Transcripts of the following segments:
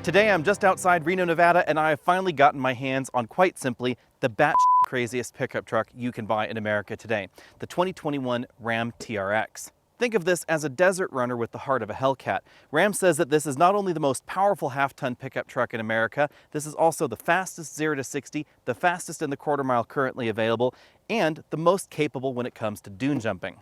Today I'm just outside Reno, Nevada, and I have finally gotten my hands on, quite simply, the batshit craziest pickup truck you can buy in America today, the 2021 Ram TRX. Think of this as a desert runner with the heart of a Hellcat. Ram says that this is not only the most powerful half-ton pickup truck in America, this is also the fastest 0 to 60, the fastest in the quarter mile currently available, and the most capable when it comes to dune jumping.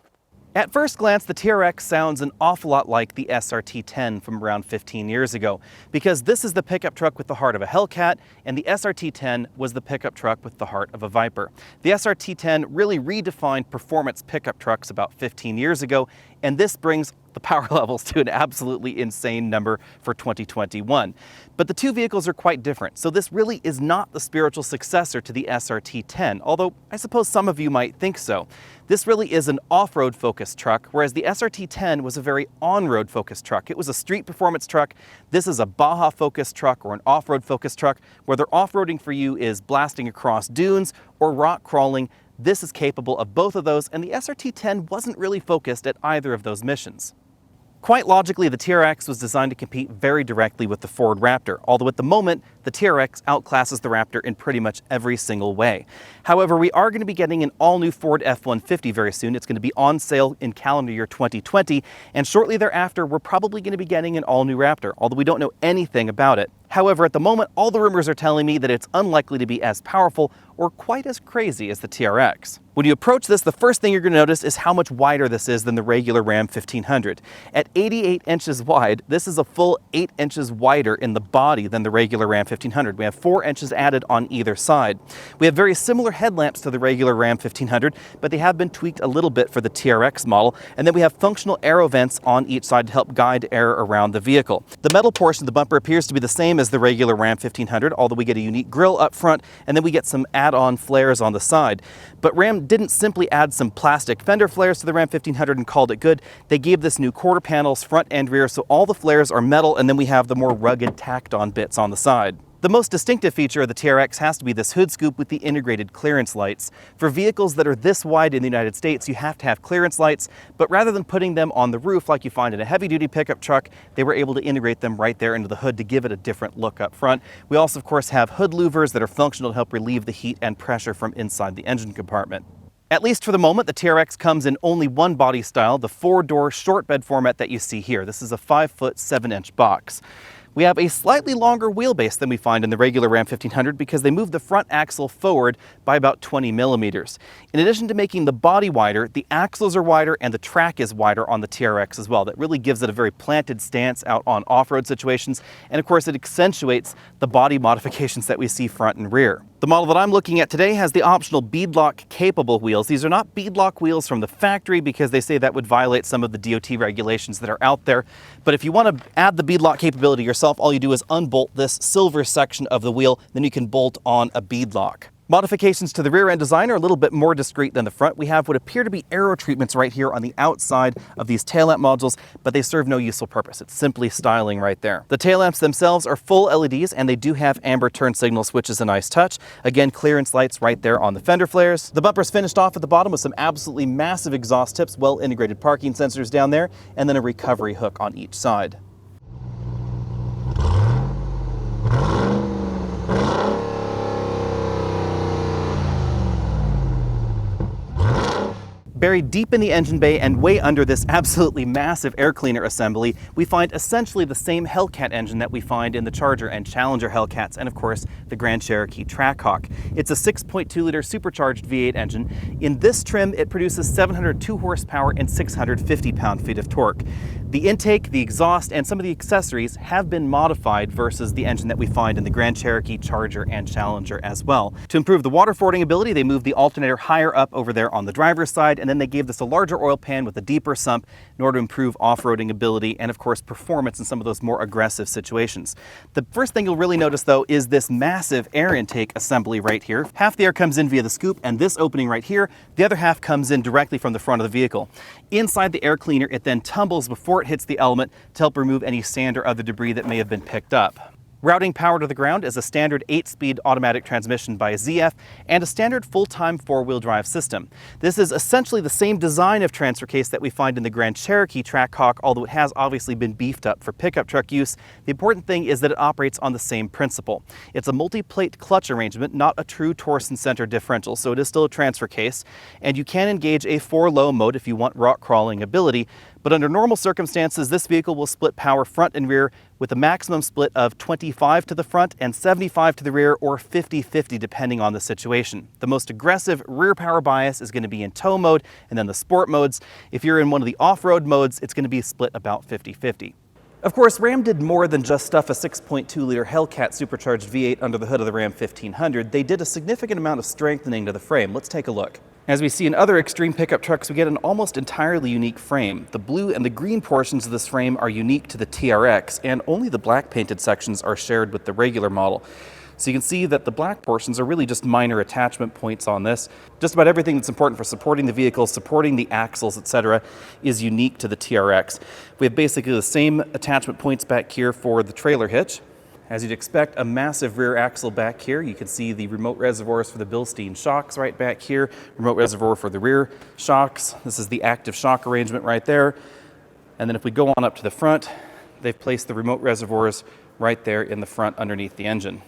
At first glance, the TRX sounds an awful lot like the SRT10 from around 15 years ago, because this is the pickup truck with the heart of a Hellcat, and the SRT10 was the pickup truck with the heart of a Viper. The SRT10 really redefined performance pickup trucks about 15 years ago, and this brings the power levels to an absolutely insane number for 2021. But the two vehicles are quite different, so this really is not the spiritual successor to the SRT10, although I suppose some of you might think so. This really is an off-road focused truck, whereas the SRT10 was a very on-road focused truck. It was a street performance truck. This is a Baja focused truck or an off-road focused truck. Whether off-roading for you is blasting across dunes or rock crawling, this is capable of both of those, and the SRT10 wasn't really focused at either of those missions. Quite logically, the TRX was designed to compete very directly with the Ford Raptor, although at the moment, the TRX outclasses the Raptor in pretty much every single way. However, we are going to be getting an all-new Ford F-150 very soon. It's going to be on sale in calendar year 2020, and shortly thereafter, we're probably going to be getting an all-new Raptor, although we don't know anything about it. However, at the moment, all the rumors are telling me that it's unlikely to be as powerful or quite as crazy as the TRX. When you approach this, the first thing you're going to notice is how much wider this is than the regular Ram 1500. At 88 inches wide, this is a full 8 inches wider in the body than the regular Ram 1500. We have 4 inches added on either side. We have very similar headlamps to the regular Ram 1500, but they have been tweaked a little bit for the TRX model. And then we have functional aero vents on each side to help guide air around the vehicle. The metal portion of the bumper appears to be the same as the regular Ram 1500, although we get a unique grille up front, and then we get some add-on flares on the side. But Ram didn't simply add some plastic fender flares to the Ram 1500 and called it good. They gave this new quarter panels front and rear, so all the flares are metal, and then we have the more rugged tacked-on bits on the side. The most distinctive feature of the TRX has to be this hood scoop with the integrated clearance lights. For vehicles that are this wide in the United States, you have to have clearance lights, but rather than putting them on the roof like you find in a heavy-duty pickup truck, they were able to integrate them right there into the hood to give it a different look up front. We also, of course, have hood louvers that are functional to help relieve the heat and pressure from inside the engine compartment. At least for the moment, the TRX comes in only one body style, the 4-door short bed format that you see here. This is a 5-foot 7-inch box. We have a slightly longer wheelbase than we find in the regular Ram 1500 because they moved the front axle forward by about 20 millimeters. In addition to making the body wider, the axles are wider and the track is wider on the TRX as well. That really gives it a very planted stance out on off-road situations, and of course it accentuates the body modifications that we see front and rear. The model that I'm looking at today has the optional beadlock capable wheels. These are not beadlock wheels from the factory because they say that would violate some of the DOT regulations that are out there. But if you want to add the beadlock capability yourself, all you do is unbolt this silver section of the wheel, then you can bolt on a beadlock. Modifications to the rear end design are a little bit more discreet than the front. We have what appear to be aero treatments right here on the outside of these tail lamp modules, but they serve no useful purpose. It's simply styling right there. The tail lamps themselves are full LEDs, and they do have amber turn signals, which is a nice touch. Again, clearance lights right there on the fender flares. The bumper's finished off at the bottom with some absolutely massive exhaust tips, well integrated parking sensors down there, and then a recovery hook on each side. Buried deep in the engine bay and way under this absolutely massive air cleaner assembly, we find essentially the same Hellcat engine that we find in the Charger and Challenger Hellcats, and of course the Grand Cherokee Trackhawk. It's a 6.2-liter supercharged V8 engine. In this trim, it produces 702 horsepower and 650 pound-feet of torque. The intake, the exhaust, and some of the accessories have been modified versus the engine that we find in the Grand Cherokee, Charger, and Challenger as well. To improve the water fording ability, they moved the alternator higher up over there on the driver's side, and then they gave this a larger oil pan with a deeper sump in order to improve off-roading ability and, of course, performance in some of those more aggressive situations. The first thing you'll really notice, though, is this massive air intake assembly right here. Half the air comes in via the scoop and this opening right here. The other half comes in directly from the front of the vehicle. Inside the air cleaner, it then tumbles before it hits the element to help remove any sand or other debris that may have been picked up. Routing power to the ground is a standard 8-speed automatic transmission by ZF and a standard full-time 4-wheel drive system. This is essentially the same design of transfer case that we find in the Grand Cherokee Trackhawk, although it has obviously been beefed up for pickup truck use. The important thing is that it operates on the same principle. It's a multi-plate clutch arrangement, not a true torsion center differential, so it is still a transfer case, and you can engage a 4-low mode if you want rock crawling ability. But under normal circumstances, this vehicle will split power front and rear with a maximum split of 25 to the front and 75 to the rear, or 50-50 depending on the situation. The most aggressive rear power bias is going to be in tow mode, and then the sport modes. If you're in one of the off-road modes, it's going to be split about 50-50. Of course, Ram did more than just stuff a 6.2-liter Hellcat supercharged V8 under the hood of the Ram 1500. They did a significant amount of strengthening to the frame. Let's take a look. As we see in other extreme pickup trucks, we get an almost entirely unique frame. The blue and the green portions of this frame are unique to the TRX, and only the black painted sections are shared with the regular model. So you can see that the black portions are really just minor attachment points on this. Just about everything that's important for supporting the vehicle, supporting the axles, etc., is unique to the TRX. We have basically the same attachment points back here for the trailer hitch. As you'd expect, a massive rear axle back here. You can see the remote reservoirs for the Bilstein shocks right back here, remote reservoir for the rear shocks. This is the active shock arrangement right there. And then if we go on up to the front, they've placed the remote reservoirs right there in the front underneath the engine.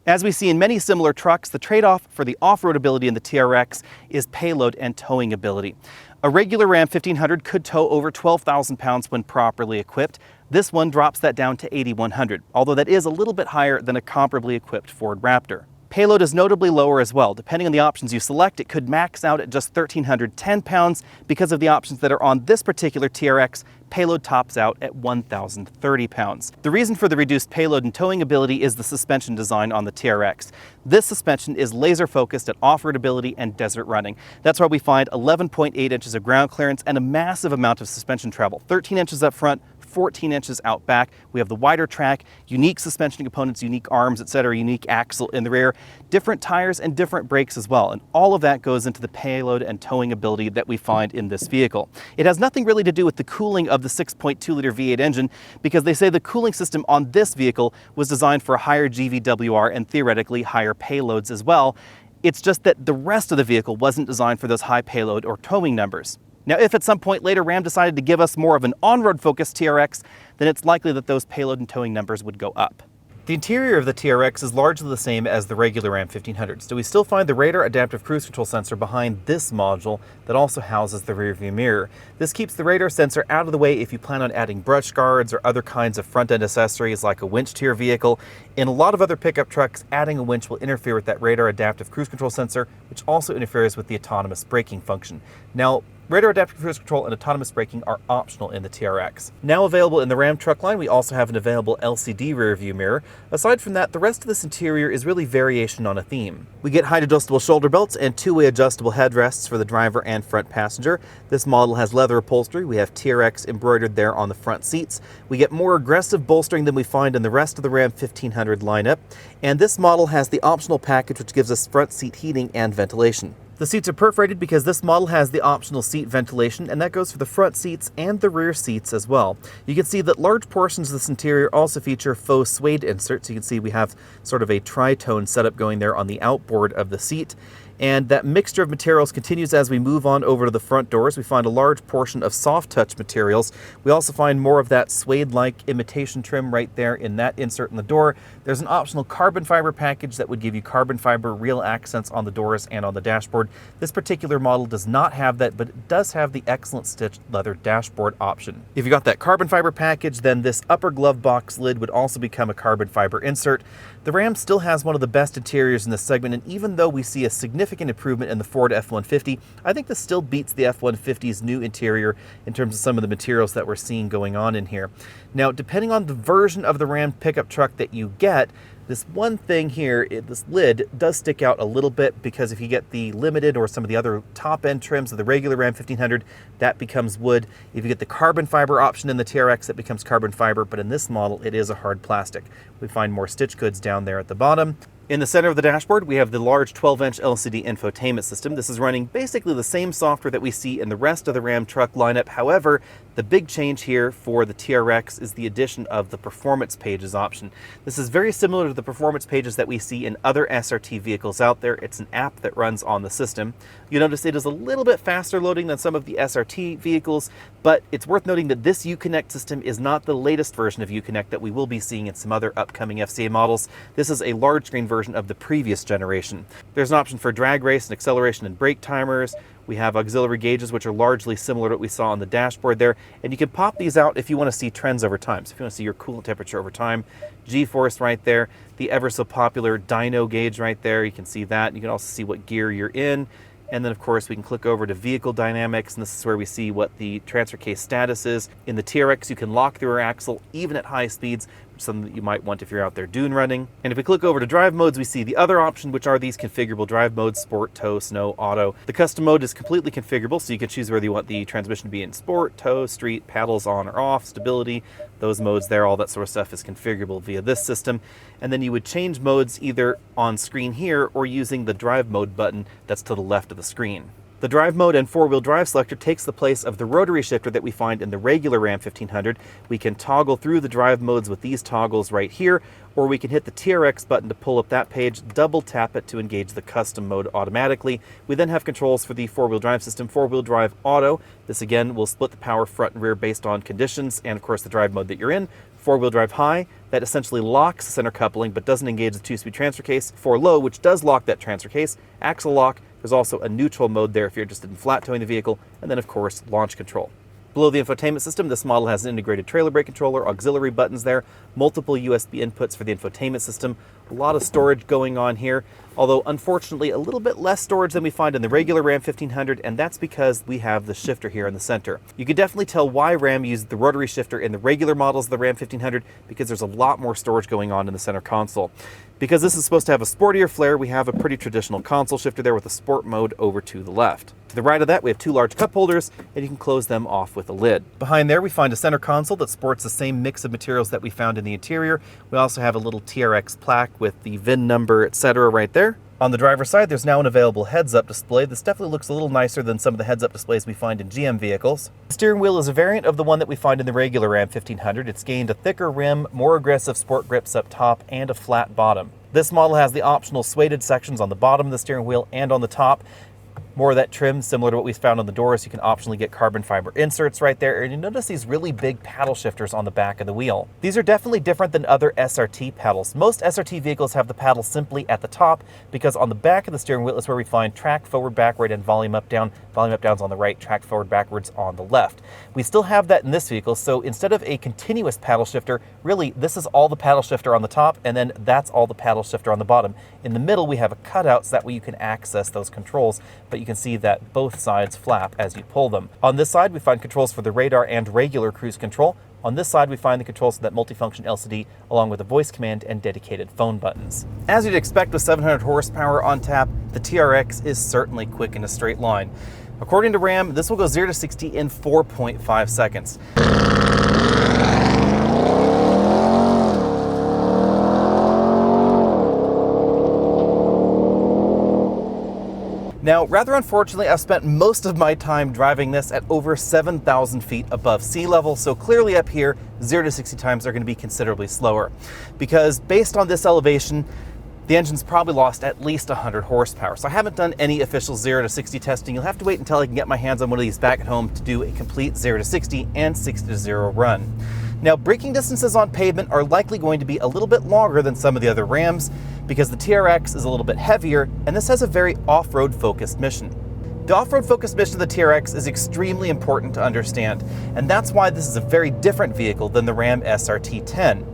As we see in many similar trucks, the trade-off for the off-road ability in the TRX is payload and towing ability. A regular Ram 1500 could tow over 12,000 pounds when properly equipped. This one drops that down to 8,100, although that is a little bit higher than a comparably equipped Ford Raptor. Payload is notably lower as well. Depending on the options you select, it could max out at just 1,310 pounds. Because of the options that are on this particular TRX, payload tops out at 1,030 pounds. The reason for the reduced payload and towing ability is the suspension design on the TRX. This suspension is laser focused at off-road ability and desert running. That's why we find 11.8 inches of ground clearance and a massive amount of suspension travel, 13 inches up front, 14 inches out back. We have the wider track, unique suspension components, unique arms, etc., unique axle in the rear, different tires and different brakes as well. And all of that goes into the payload and towing ability that we find in this vehicle. It has nothing really to do with the cooling of the 6.2-liter V8 engine, because they say the cooling system on this vehicle was designed for a higher GVWR and theoretically higher payloads as well. It's just that the rest of the vehicle wasn't designed for those high payload or towing numbers. Now, if at some point later Ram decided to give us more of an on-road focused TRX, then it's likely that those payload and towing numbers would go up. The interior of the TRX is largely the same as the regular Ram 1500s, so we still find the radar adaptive cruise control sensor behind this module that also houses the rear view mirror. This keeps the radar sensor out of the way if you plan on adding brush guards or other kinds of front-end accessories like a winch to your vehicle. In a lot of other pickup trucks, adding a winch will interfere with that radar adaptive cruise control sensor, which also interferes with the autonomous braking function. Now, radar adaptive cruise control and autonomous braking are optional in the TRX. Now available in the Ram truck line, we also have an available LCD rear view mirror. Aside from that, the rest of this interior is really variation on a theme. We get height adjustable shoulder belts and two-way adjustable headrests for the driver and front passenger. This model has leather upholstery. We have TRX embroidered there on the front seats. We get more aggressive bolstering than we find in the rest of the Ram 1500 lineup. And this model has the optional package which gives us front seat heating and ventilation. The seats are perforated because this model has the optional seat ventilation, and that goes for the front seats and the rear seats as well. You can see that large portions of this interior also feature faux suede inserts. You can see we have sort of a tritone setup going there on the outboard of the seat. And that mixture of materials continues as we move on over to the front doors. We find a large portion of soft touch materials. We also find more of that suede-like imitation trim right there in that insert in the door. There's an optional carbon fiber package that would give you carbon fiber real accents on the doors and on the dashboard. This particular model does not have that, but it does have the excellent stitched leather dashboard option. If you got that carbon fiber package, then this upper glove box lid would also become a carbon fiber insert. The Ram still has one of the best interiors in this segment, and even though we see a significant improvement in the Ford F-150, I think this still beats the F-150's new interior in terms of some of the materials that we're seeing going on in here. Now, depending on the version of the Ram pickup truck that you get, this one thing here, this lid does stick out a little bit, because if you get the limited or some of the other top-end trims of the regular Ram 1500, that becomes wood. If you get the carbon fiber option in the TRX, it becomes carbon fiber, but in this model, it is a hard plastic. We find more stitch goods down there at the bottom. In the center of the dashboard, we have the large 12-inch LCD infotainment system. This is running basically the same software that we see in the rest of the Ram truck lineup. However, the big change here for the TRX is the addition of the performance pages option. This is very similar to the performance pages that we see in other SRT vehicles out there. It's an app that runs on the system. You'll notice it is a little bit faster loading than some of the SRT vehicles, but it's worth noting that this Uconnect system is not the latest version of Uconnect that we will be seeing in some other upcoming FCA models. This is a large screen version of the previous generation. There's an option for drag race and acceleration and brake timers. We have auxiliary gauges, which are largely similar to what we saw on the dashboard there. And you can pop these out if you want to see trends over time. So if you want to see your coolant temperature over time, G-force right there, the ever so popular dyno gauge right there. You can see that. You can also see what gear you're in. And then, of course, we can click over to vehicle dynamics, and this is where we see what the transfer case status is. In the TRX, you can lock the rear axle even at high speeds, which is something that you might want if you're out there dune running. And if we click over to drive modes, we see the other option, which are these configurable drive modes: sport, tow, snow, auto. The custom mode is completely configurable, so you can choose whether you want the transmission to be in sport, tow, street, paddles on or off, stability, those modes there, all that sort of stuff is configurable via this system. And then you would change modes either on screen here or using the drive mode button that's to the left of the screen. The drive mode and four-wheel drive selector takes the place of the rotary shifter that we find in the regular Ram 1500. We can toggle through the drive modes with these toggles right here, or we can hit the TRX button to pull up that page, double tap it to engage the custom mode automatically. We then have controls for the four-wheel drive system, four-wheel drive auto. This again will split the power front and rear based on conditions and of course the drive mode that you're in. Four-wheel drive high, that essentially locks the center coupling but doesn't engage the two-speed transfer case. For low, which does lock that transfer case. Axle lock, there's also a neutral mode there if you're interested in flat towing the vehicle, and then of course launch control. Below the infotainment system, this model has an integrated trailer brake controller, auxiliary buttons there, multiple USB inputs for the infotainment system, a lot of storage going on here, although unfortunately a little bit less storage than we find in the regular Ram 1500, and that's because we have the shifter here in the center. You can definitely tell why Ram used the rotary shifter in the regular models of the Ram 1500 because there's a lot more storage going on in the center console. Because this is supposed to have a sportier flair, we have a pretty traditional console shifter there with a sport mode over to the left. To the right of that, we have two large cup holders, and you can close them off with a lid. Behind there, we find a center console that sports the same mix of materials that we found in the interior. We also have a little TRX plaque with the VIN number, etc. right there. On the driver's side, there's now an available heads-up display. This definitely looks a little nicer than some of the heads-up displays we find in GM vehicles. The steering wheel is a variant of the one that we find in the regular Ram 1500. It's gained a thicker rim, more aggressive sport grips up top, and a flat bottom. This model has the optional suede sections on the bottom of the steering wheel and on the top. More of that trim, similar to what we found on the doors. You can optionally get carbon fiber inserts right there, and you notice these really big paddle shifters on the back of the wheel. These are definitely different than other SRT paddles. Most SRT vehicles have the paddle simply at the top because on the back of the steering wheel is where we find track forward, backward, and volume up, down. Volume up, down's on the right, track forward, backwards on the left. We still have that in this vehicle, so instead of a continuous paddle shifter, really this is all the paddle shifter on the top, and then that's all the paddle shifter on the bottom. In the middle, we have a cutout so that way you can access those controls, but you can see that both sides flap as you pull them. On this side, we find controls for the radar and regular cruise control. On this side, we find the controls for that multifunction LCD, along with a voice command and dedicated phone buttons. As you'd expect with 700 horsepower on tap, the TRX is certainly quick in a straight line. According to Ram, this will go 0 to 60 in 4.5 seconds. Now, rather unfortunately, I've spent most of my time driving this at over 7,000 feet above sea level, so clearly up here, 0 to 60 times are going to be considerably slower. Because based on this elevation, the engine's probably lost at least 100 horsepower. So I haven't done any official 0 to 60 testing. You'll have to wait until I can get my hands on one of these back at home to do a complete 0 to 60 and 60 to 0 run. Now, braking distances on pavement are likely going to be a little bit longer than some of the other Rams because the TRX is a little bit heavier, and this has a very off-road focused mission. The off-road focused mission of the TRX is extremely important to understand, and that's why this is a very different vehicle than the Ram SRT10.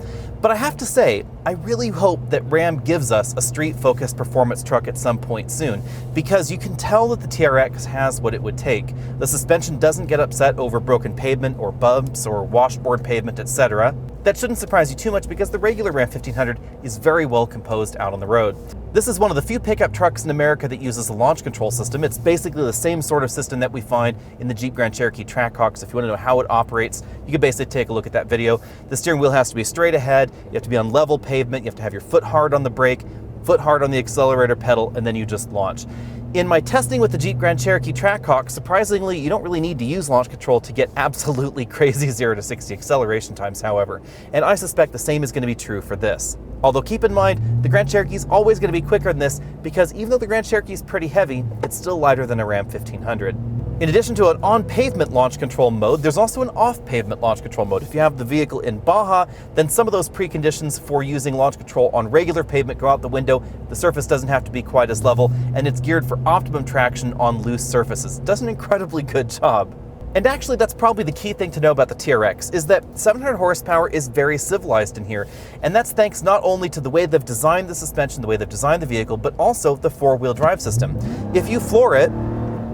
But I have to say, I really hope that Ram gives us a street-focused performance truck at some point soon, because you can tell that the TRX has what it would take. The suspension doesn't get upset over broken pavement or bumps or washboard pavement, etc. That shouldn't surprise you too much because the regular Ram 1500 is very well composed out on the road. This is one of the few pickup trucks in America that uses a launch control system. It's basically the same sort of system that we find in the Jeep Grand Cherokee Trackhawk. So if you want to know how it operates, you can basically take a look at that video. The steering wheel has to be straight ahead, you have to be on level pavement, you have to have your foot hard on the brake. foot hard on the accelerator pedal, and then you just launch. In my testing with the Jeep Grand Cherokee Trackhawk, surprisingly, you don't really need to use launch control to get absolutely crazy 0 to 60 acceleration times, however, and I suspect the same is going to be true for this. Although keep in mind, the Grand Cherokee is always going to be quicker than this because even though the Grand Cherokee is pretty heavy, it's still lighter than a Ram 1500. In addition to an on-pavement launch control mode, there's also an off-pavement launch control mode. If you have the vehicle in Baja, then some of those preconditions for using launch control on regular pavement go out the window. The surface doesn't have to be quite as level, and it's geared for optimum traction on loose surfaces. It does an incredibly good job. And actually, that's probably the key thing to know about the TRX, is that 700 horsepower is very civilized in here. And that's thanks not only to the way they've designed the suspension, the way they've designed the vehicle, but also the four-wheel drive system. If you floor it,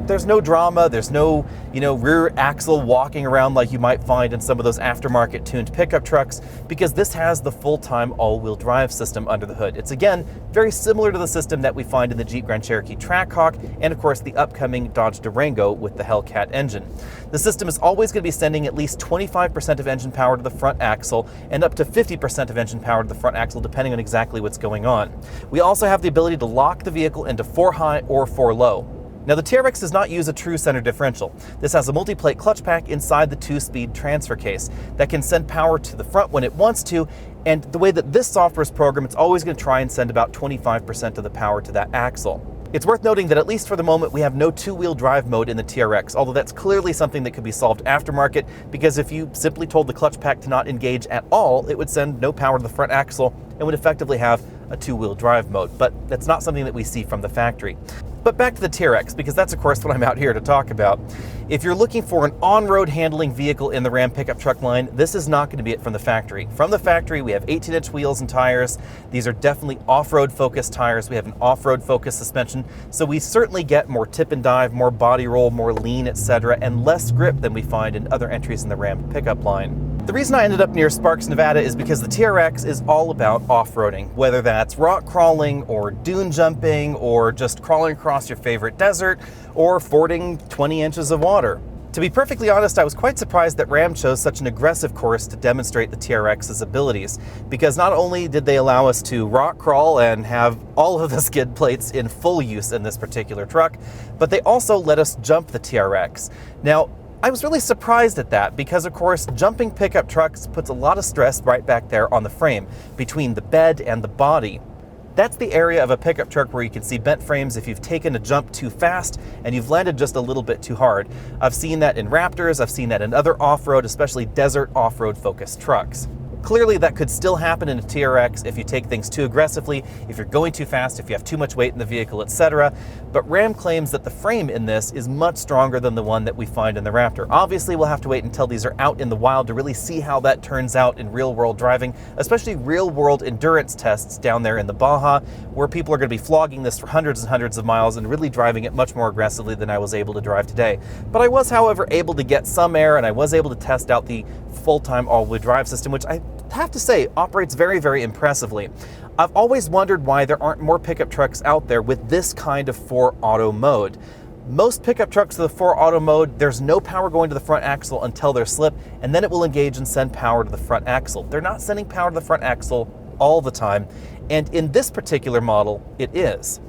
there's no drama, there's no, rear axle walking around like you might find in some of those aftermarket tuned pickup trucks, because this has the full-time all-wheel drive system under the hood. It's again, very similar to the system that we find in the Jeep Grand Cherokee Trackhawk, and of course the upcoming Dodge Durango with the Hellcat engine. The system is always going to be sending at least 25% of engine power to the front axle, and up to 50% of engine power to the front axle, depending on exactly what's going on. We also have the ability to lock the vehicle into 4 high or 4 low. Now the TRX does not use a true center differential. This has a multi-plate clutch pack inside the 2-speed transfer case that can send power to the front when it wants to, and the way that this software is programmed, it's always going to try and send about 25% of the power to that axle. It's worth noting that at least for the moment we have no 2-wheel drive mode in the TRX, although that's clearly something that could be solved aftermarket, because if you simply told the clutch pack to not engage at all, it would send no power to the front axle and would effectively have a 2-wheel drive mode, but that's not something that we see from the factory. But back to the TRX, because that's of course what I'm out here to talk about. If you're looking for an on-road handling vehicle in the Ram pickup truck line, this is not going to be it from the factory. From the factory, we have 18-inch wheels and tires. These are definitely off-road focused tires. We have an off-road focused suspension, so we certainly get more tip and dive, more body roll, more lean, etc., and less grip than we find in other entries in the Ram pickup line. The reason I ended up near Sparks, Nevada is because the TRX is all about off-roading, whether that's rock crawling or dune jumping or just crawling across your favorite desert or fording 20 inches of water. To be perfectly honest, I was quite surprised that Ram chose such an aggressive course to demonstrate the TRX's abilities, because not only did they allow us to rock crawl and have all of the skid plates in full use in this particular truck, but they also let us jump the TRX. Now, I was really surprised at that because, of course, jumping pickup trucks puts a lot of stress right back there on the frame, between the bed and the body. That's the area of a pickup truck where you can see bent frames if you've taken a jump too fast and you've landed just a little bit too hard. I've seen that in Raptors, I've seen that in other off-road, especially desert off-road focused trucks. Clearly that could still happen in a TRX if you take things too aggressively, if you're going too fast, if you have too much weight in the vehicle, etc. But Ram claims that the frame in this is much stronger than the one that we find in the Raptor. Obviously, we'll have to wait until these are out in the wild to really see how that turns out in real-world driving, especially real-world endurance tests down there in the Baja, where people are going to be flogging this for hundreds and hundreds of miles and really driving it much more aggressively than I was able to drive today. But I was, however, able to get some air, and I was able to test out the full-time all-wheel drive system, which I have to say operates very, very impressively. I've always wondered why there aren't more pickup trucks out there with this kind of 4-auto mode. Most pickup trucks with the 4-auto mode, there's no power going to the front axle until they're slipped, and then it will engage and send power to the front axle. They're not sending power to the front axle all the time, and in this particular model, it is.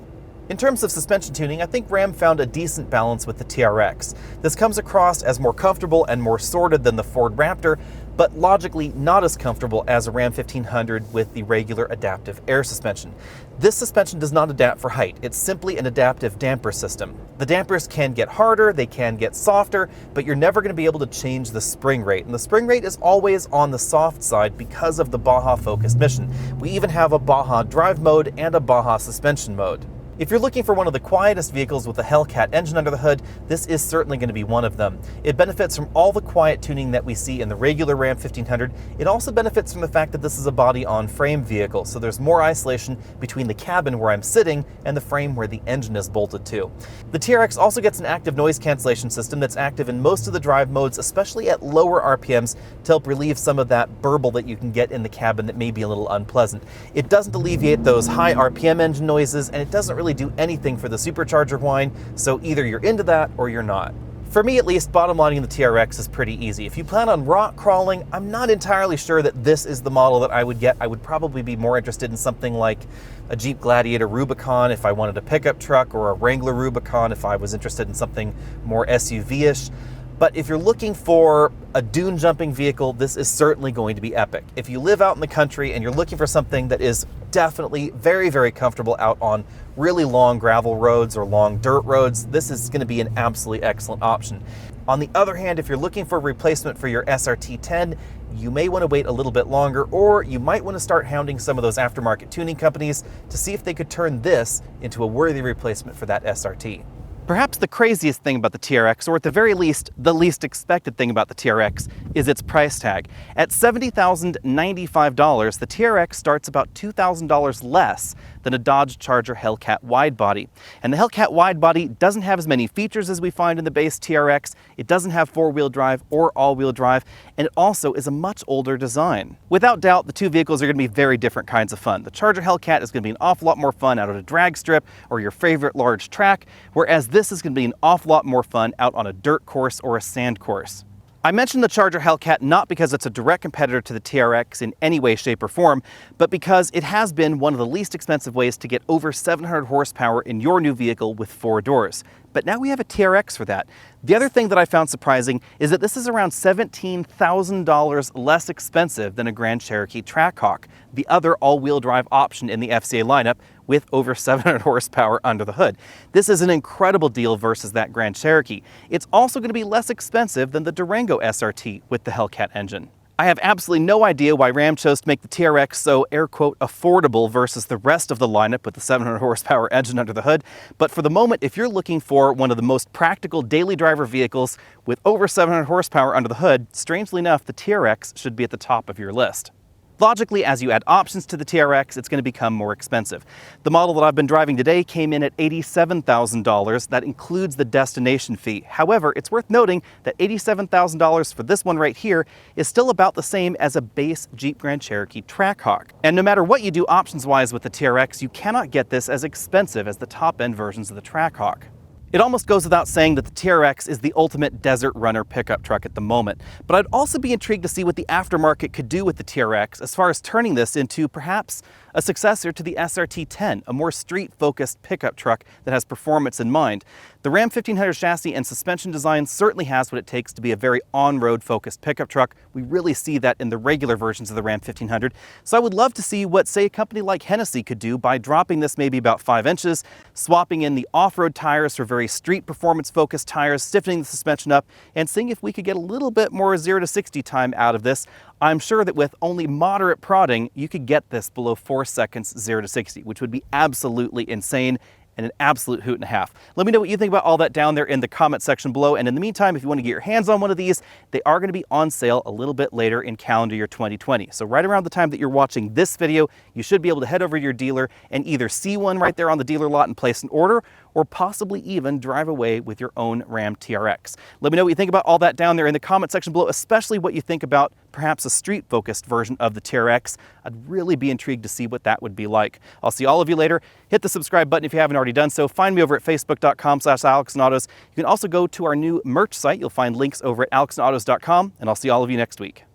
In terms of suspension tuning, I think Ram found a decent balance with the TRX. This comes across as more comfortable and more sorted than the Ford Raptor, but logically not as comfortable as a Ram 1500 with the regular adaptive air suspension. This suspension does not adapt for height, it's simply an adaptive damper system. The dampers can get harder, they can get softer, but you're never going to be able to change the spring rate. And the spring rate is always on the soft side because of the Baja focused mission. We even have a Baja drive mode and a Baja suspension mode. If you're looking for one of the quietest vehicles with a Hellcat engine under the hood, this is certainly going to be one of them. It benefits from all the quiet tuning that we see in the regular Ram 1500. It also benefits from the fact that this is a body-on-frame vehicle, so there's more isolation between the cabin where I'm sitting and the frame where the engine is bolted to. The TRX also gets an active noise cancellation system that's active in most of the drive modes, especially at lower RPMs, to help relieve some of that burble that you can get in the cabin that may be a little unpleasant. It doesn't alleviate those high RPM engine noises, and it doesn't really do anything for the supercharger whine, so either you're into that or you're not. For me at least, bottom lining the TRX is pretty easy. If you plan on rock crawling, I'm not entirely sure that this is the model that I would get. I would probably be more interested in something like a Jeep Gladiator Rubicon if I wanted a pickup truck, or a Wrangler Rubicon if I was interested in something more SUV-ish. But if you're looking for a dune jumping vehicle, this is certainly going to be epic. If you live out in the country and you're looking for something that is definitely very, very comfortable out on really long gravel roads or long dirt roads, this is going to be an absolutely excellent option. On the other hand, if you're looking for a replacement for your SRT10, you may want to wait a little bit longer, or you might want to start hounding some of those aftermarket tuning companies to see if they could turn this into a worthy replacement for that SRT. Perhaps the craziest thing about the TRX, or at the very least, the least expected thing about the TRX, is its price tag. At $70,095, the TRX starts about $2,000 less than a Dodge Charger Hellcat widebody. And the Hellcat widebody doesn't have as many features as we find in the base TRX, it doesn't have four-wheel drive or all-wheel drive, and it also is a much older design. Without doubt, the two vehicles are going to be very different kinds of fun. The Charger Hellcat is going to be an awful lot more fun out on a drag strip or your favorite large track, whereas this is going to be an awful lot more fun out on a dirt course or a sand course. I mentioned the Charger Hellcat not because it's a direct competitor to the TRX in any way, shape, or form, but because it has been one of the least expensive ways to get over 700 horsepower in your new vehicle with 4 doors. But now we have a TRX for that. The other thing that I found surprising is that this is around $17,000 less expensive than a Grand Cherokee Trackhawk, the other all-wheel drive option in the FCA lineup with over 700 horsepower under the hood. This is an incredible deal versus that Grand Cherokee. It's also going to be less expensive than the Durango SRT with the Hellcat engine. I have absolutely no idea why Ram chose to make the TRX so air quote affordable versus the rest of the lineup with the 700 horsepower engine under the hood, but for the moment, if you're looking for one of the most practical daily driver vehicles with over 700 horsepower under the hood, strangely enough, the TRX should be at the top of your list. Logically, as you add options to the TRX, it's going to become more expensive. The model that I've been driving today came in at $87,000. That includes the destination fee. However, it's worth noting that $87,000 for this one right here is still about the same as a base Jeep Grand Cherokee Trackhawk. And no matter what you do options-wise with the TRX, you cannot get this as expensive as the top-end versions of the Trackhawk. It almost goes without saying that the TRX is the ultimate desert runner pickup truck at the moment, but I'd also be intrigued to see what the aftermarket could do with the TRX as far as turning this into perhaps a successor to the SRT10, a more street-focused pickup truck that has performance in mind. The Ram 1500 chassis and suspension design certainly has what it takes to be a very on-road focused pickup truck. We really see that in the regular versions of the Ram 1500, so I would love to see what, say, a company like Hennessy could do by dropping this maybe about 5 inches, swapping in the off-road tires for very street performance focused tires, stiffening the suspension up, and seeing if we could get a little bit more 0 to 60 time out of this. I'm sure that with only moderate prodding, you could get this below 4 seconds 0 to 60, which would be absolutely insane and an absolute hoot and a half. Let me know what you think about all that down there in the comment section below. And in the meantime, if you want to get your hands on one of these, they are going to be on sale a little bit later in calendar year 2020. So right around the time that you're watching this video, you should be able to head over to your dealer and either see one right there on the dealer lot and place an order, or possibly even drive away with your own Ram TRX. Let me know what you think about all that down there in the comment section below, especially what you think about perhaps a street-focused version of the TRX. I'd really be intrigued to see what that would be like. I'll see all of you later. Hit the subscribe button if you haven't already done so. Find me over at facebook.com/AlexandAutos. You can also go to our new merch site. You'll find links over at alexandautos.com, and I'll see all of you next week.